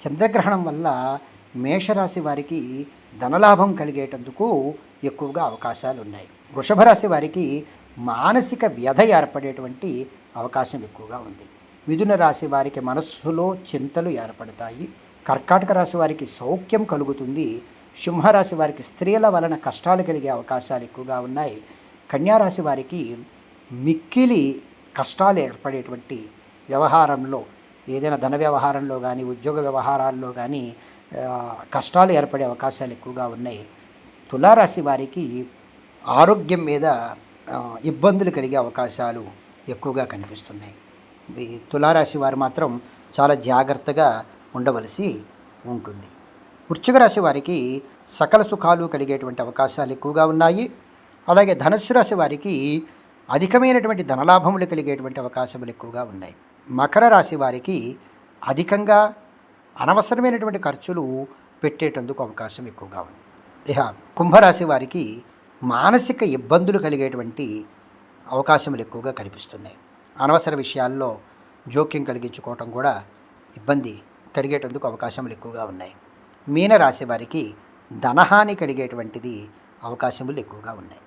చంద్రగ్రహణం వల్ల మేషరాశి వారికి ధనలాభం కలిగేటందుకు ఎక్కువగా అవకాశాలు ఉన్నాయి. వృషభ రాశి వారికి మానసిక వ్యధ ఏర్పడేటువంటి అవకాశం ఎక్కువగా ఉంది. మిథున రాశి వారికి మనస్సులో చింతలు ఏర్పడతాయి. కర్కాటక రాశి వారికి సౌఖ్యం కలుగుతుంది. సింహరాశి వారికి స్త్రీల వలన కష్టాలు కలిగే అవకాశాలు ఎక్కువగా ఉన్నాయి. కన్యారాశి వారికి మిక్కిలి కష్టాలు ఏర్పడేటువంటి వ్యవహారంలో, ఏదైనా ధన వ్యవహారంలో కానీ ఉద్యోగ వ్యవహారాల్లో కానీ కష్టాలు ఏర్పడే అవకాశాలు ఎక్కువగా ఉన్నాయి. తులారాశి వారికి ఆరోగ్యం మీద ఇబ్బందులు కలిగే అవకాశాలు ఎక్కువగా కనిపిస్తున్నాయి. ఈ తులారాశి వారు మాత్రం చాలా జాగ్రత్తగా ఉండవలసి ఉంటుంది. వృశ్చిక రాశి వారికి సకల సుఖాలు కలిగేటువంటి అవకాశాలు ఎక్కువగా ఉన్నాయి. అలాగే ధనుస్సు రాశి వారికి అధికమైనటువంటి ధనలాభములు కలిగేటువంటి అవకాశములు ఎక్కువగా ఉన్నాయి. మకర రాశి వారికి అధికంగా అనవసరమైనటువంటి ఖర్చులు పెట్టేటందుకు అవకాశం ఎక్కువగా ఉంది. ఇక కుంభరాశి వారికి మానసిక ఇబ్బందులు కలిగేటువంటి అవకాశములు ఎక్కువగా కనిపిస్తున్నాయి. అనవసర విషయాల్లో జోక్యం కలిగించుకోవటం కూడా ఇబ్బంది కలిగేటందుకు అవకాశములు ఎక్కువగా ఉన్నాయి. మీనరాశి వారికి ధనహాని కలిగేటువంటిది అవకాశములు ఎక్కువగా ఉన్నాయి.